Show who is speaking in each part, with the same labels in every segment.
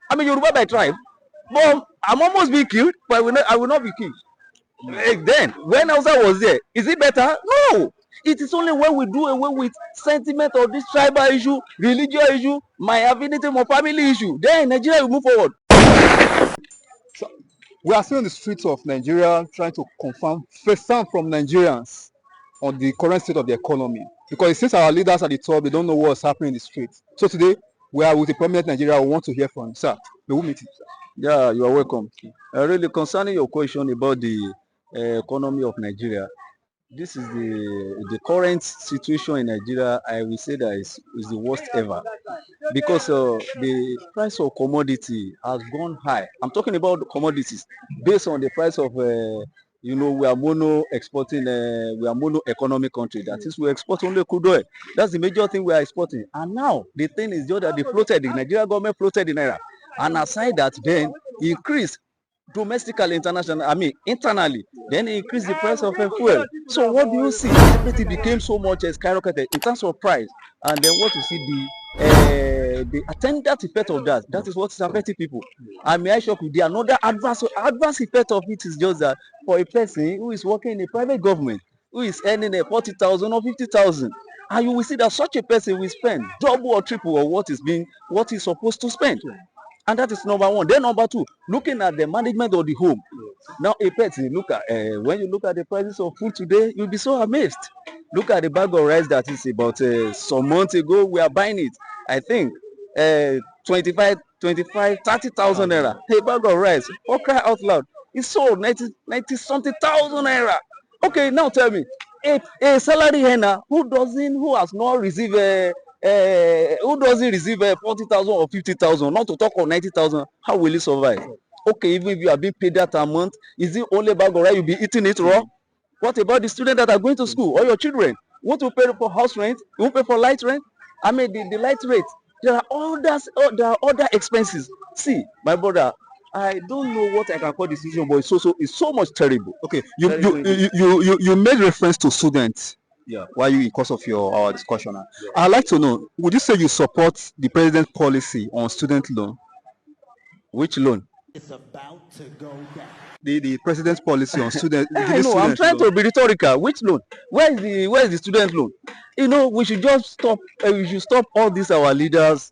Speaker 1: I'm a Yoruba by tribe, but I'm almost being killed, but I will not be killed. Then, when Hausa was there, is it better? No. It is only when we do away with sentiment of this tribal issue, religious issue, my affinity, my family issue, then Nigeria will move forward.
Speaker 2: So we are still on the streets of Nigeria trying to confirm first-hand from Nigerians on the current state of the economy. Because since our leaders at the top, they don't know what's happening in the streets. So today, we are with a prominent Nigeria. We want to hear from sir. May we meet you, sir?
Speaker 1: Yeah, you are welcome. Really, concerning your question about the economy of Nigeria, this is the current situation in Nigeria. I will say that is the worst ever because the price of commodity has gone high. I'm talking about the commodities based on the price of we are mono exporting. We are mono economic country. That is, we export only crude oil. That's the major thing we are exporting. And now the thing is just that the Nigeria government floated the naira, and aside that, then increase domestically, international, I mean internally, then increase the price of fuel. So what do you see? Everything became so much skyrocketed in terms of price, and then what you see the attendant effect of that. That is what is affecting people. And may I shock you? The another adverse effect of it is just that for a person who is working in a private government, who is earning a 40,000 or 50,000, and you will see that such a person will spend double or triple of what is supposed to spend. And that is number one. Then number two, looking at the management of the home. Now a person look at when you look at the prices of food today, you'll be so amazed. Look at the bag of rice that is about some months ago we are buying it. I think 30,000 naira. A bag of rice. Oh, cry out loud. It's sold 90 something thousand naira. Okay, now tell me, a salary earner who has not received who doesn't receive 40,000 or 50,000, not to talk of 90,000, how will he survive? Okay, even if you are being paid that amount, is it only bag of rice you'll be eating it raw? What about the students that are going to school or your children? You want to pay for house rent? You want to pay for light rent? I mean the light rate. There are other expenses. See, my brother, I don't know what I can call this situation, but it's so much terrible.
Speaker 2: Okay, you made reference to students. Yeah. While you in course of our discussion, yeah. I'd like to know: would you say you support the president's policy on student loan?
Speaker 1: Which loan?
Speaker 3: It's about to go down.
Speaker 2: The president's policy on student.
Speaker 1: I know. I'm trying to be rhetorical. Which loan? Where is the student loan? You know, we should just stop. We should stop all these our leaders.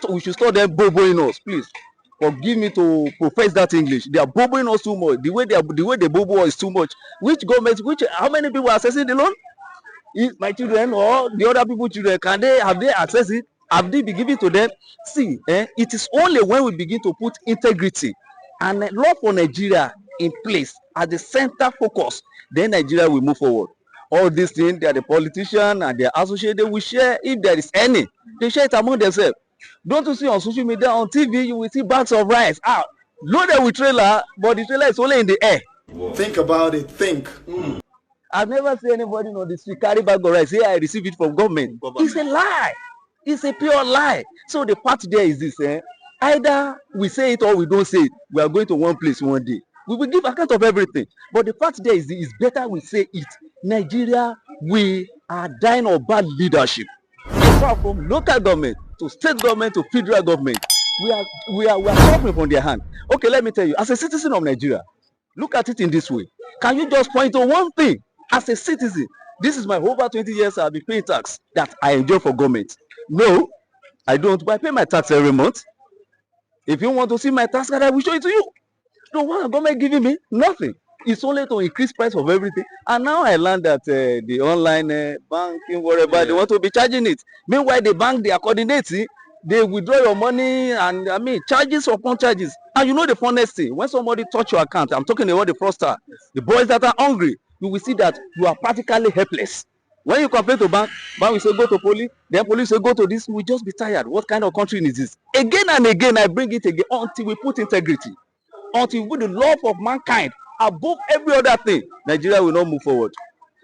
Speaker 1: We should stop them boboing us, please. Forgive me to profess that English. They are boboing us too much. The way they bobo is too much. Which government? How many people are accessing the loan? Is my children or the other people's children? Have they access it? Have they been given to them? See, it is only when we begin to put integrity and law for Nigeria in place as the center focus, then Nigeria will move forward. All these things, they are the politicians and their associated will share, if there is any, they share it among themselves. Don't you see on social media, on TV, you will see bags of rice out, loaded with trailer, but the trailer is only in the air.
Speaker 3: Think about it. Think.
Speaker 1: I've never seen anybody on the street carry bag of rice, say I receive it from government. It's a lie. It's a pure lie. So the part there is this, either we say it or we don't say it. We are going to one place one day. We will give account of everything. But the fact there is it's better we say it. Nigeria, we are dying of bad leadership. From local government to state government to federal government, we are suffering from their hand. Okay, let me tell you, as a citizen of Nigeria, look at it in this way. Can you just point to one thing as a citizen? This is my over 20 years I've been paying tax that I enjoy for government. No, I don't, but I pay my tax every month. If you want to see my tax card, I will show it to you. So what the government giving me? Nothing. It's only to increase price of everything. And now I learned that the online banking, whatever, they want to be charging it. Meanwhile, the bank, they are coordinating. They withdraw your money and, I mean, charges upon charges. And you know the funniest thing, when somebody touch your account, I'm talking about the fraudster, the boys that are hungry, you will see that you are practically helpless. When you complain to bank will say go to police, then police say go to this, we just be tired. What kind of country is this? Again and again, I bring it again until we put integrity, until we put the love of mankind above every other thing. Nigeria will not move forward.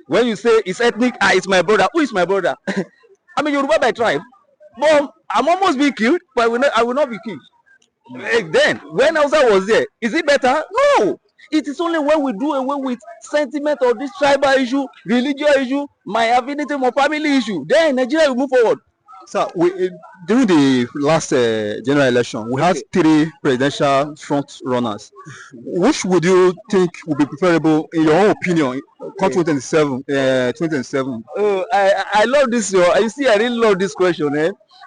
Speaker 1: When you say it's ethnic, it's my brother. Who is my brother? I mean, Yoruba by tribe, but I'm almost being killed, but I will not be killed. Then, when Hausa was there, is it better? No. It is only when we do away with sentiment of this tribal issue, religious issue, my affinity, my family issue, then Nigeria will move forward.
Speaker 2: So during the last general election, we had three presidential front runners. Which would you think would be preferable, in your own opinion, come 2027?
Speaker 1: Oh, I love this. You see, I really love this question.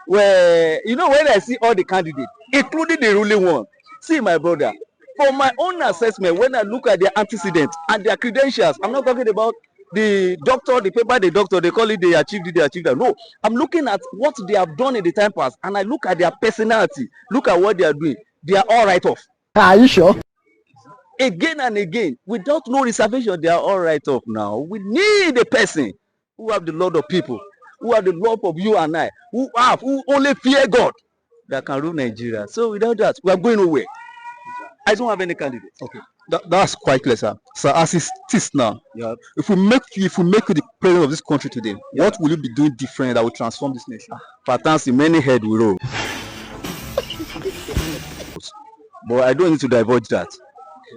Speaker 1: Where when I see all the candidates, including the ruling one, see my brother. For my own assessment, when I look at their antecedents and their credentials, I'm not talking about the doctor, the paper, the doctor, they call it they achieved it, they achieved that. No, I'm looking at what they have done in the time past, and I look at their personality, look at what they are doing. They are all right off.
Speaker 4: Are you sure?
Speaker 1: Again and again, without no reservation, they are all right off now. We need a person who have the Lord of people, who have the love of you and I, who only fear God, that can rule Nigeria. So without that, we are going nowhere. I don't have any candidate.
Speaker 2: Okay, that's quite clear, sir. So as it is now,
Speaker 1: Yeah.
Speaker 2: if we make you the president of this country today, what will you be doing different that will transform this nation?
Speaker 1: Patterns in many head we roll. But I don't need to divulge that.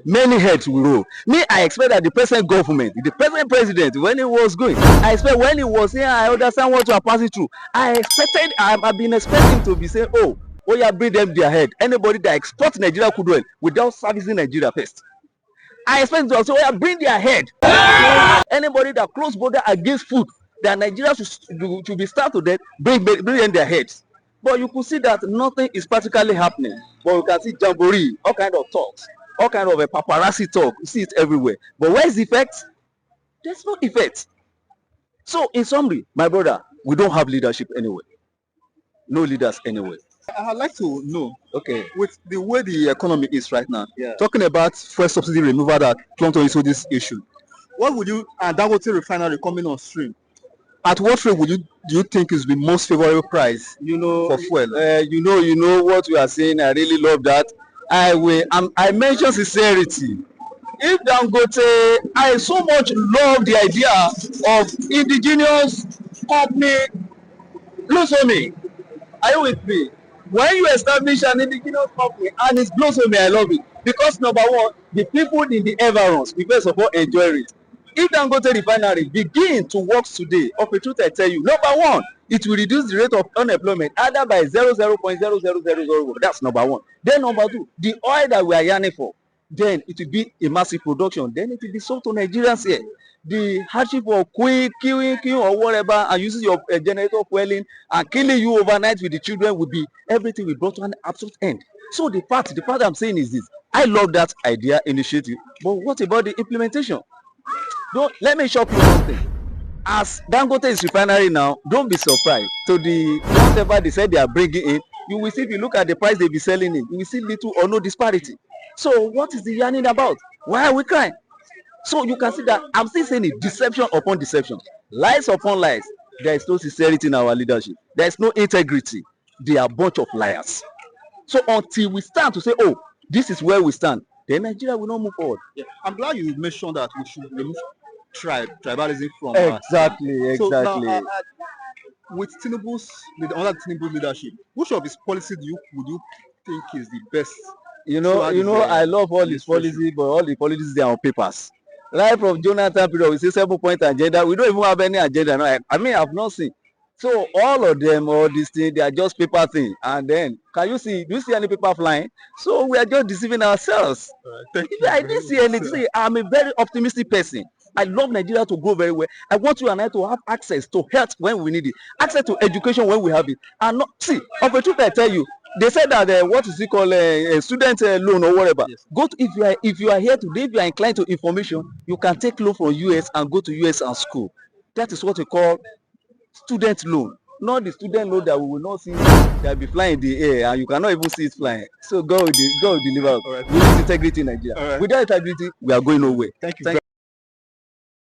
Speaker 1: Many heads will roll. Me, I expect that the present government, the present president, when he was going, I expect when he was here, I understand what you are passing through. I've been expecting to be saying, oh, yeah, bring them their head. Anybody that exports Nigeria could well without servicing Nigeria first. I expect to say, oh, yeah, bring their head. Anybody that close border against food, that Nigeria should be starved to death, bring them their heads. But you could see that nothing is practically happening. But you can see jamboree, all kind of talks, all kind of a paparazzi talk. You see it everywhere. But where's the effect? There's no effect. So in summary, my brother, we don't have leadership anywhere. No leaders anywhere.
Speaker 2: I'd like to know,
Speaker 1: Okay.
Speaker 2: with the way the economy is right now,
Speaker 1: Yeah.
Speaker 2: talking about fuel subsidy removal that clumped into this issue, what would you, and Dangote refinery coming on stream, at what rate do you think is the most favorable price for fuel?
Speaker 1: You know what we are saying. I really love that. I mention sincerity. If Dangote, I so much love the idea of indigenous company. Blossomi, are you with me? When you establish an indigenous company and it's Blossomi, I love it because number one, the people in the environs, we first of all enjoy it. If Dangote refinery begin to work today, of a truth I tell you, number one, it will reduce the rate of unemployment either by 0.00001. That's number one. Then number two, the oil that we are yearning for, then it will be a massive production. Then it will be sold to Nigerians here. The hardship of queuing or whatever, and using your generator fueling and killing you overnight with the children will be, everything will be brought to an absolute end. So the part I'm saying is this: I love that idea, initiative, but what about the implementation? Don't let me shock you one thing. As Dangote is refinery now, don't be surprised. So whatever they said they are bringing in, you will see if you look at the price they be selling it, you will see little or no disparity. So what is the yarning about? Why are we crying? So you can see that I'm still saying it, deception upon deception, lies upon lies. There is no sincerity in our leadership. There is no integrity. They are a bunch of liars. So until we stand to say, oh, this is where we stand, then Nigeria will not move forward.
Speaker 2: Yeah. I'm glad you mentioned that we should remove tribalism from
Speaker 1: Exactly.
Speaker 2: So now, with under Tinubu's leadership, which of his policies would you think is the best?
Speaker 1: I love all his policies, but all the policies they are on papers. Right from Jonathan period, we see 7-point agenda. We don't even have any agenda now. I've not seen. So all of them, all these things, they are just paper things. And then, do you see any paper flying? So we are just deceiving ourselves. I didn't see anything. I'm a very optimistic person. I love Nigeria to grow very well. I want you and I to have access to health when we need it, access to education when we have it. And not see, of a truth I tell you, they said that what is it called a student loan or whatever. Yes. If you are here today, if you are inclined to information, you can take loan from US and go to US and school. That is what we call student loan, not the student loan that we will not see that will be flying in the air and you cannot even see it flying. So God will deliver. Right. We need integrity in Nigeria. Right. Without integrity, we are going nowhere.
Speaker 2: Thank you.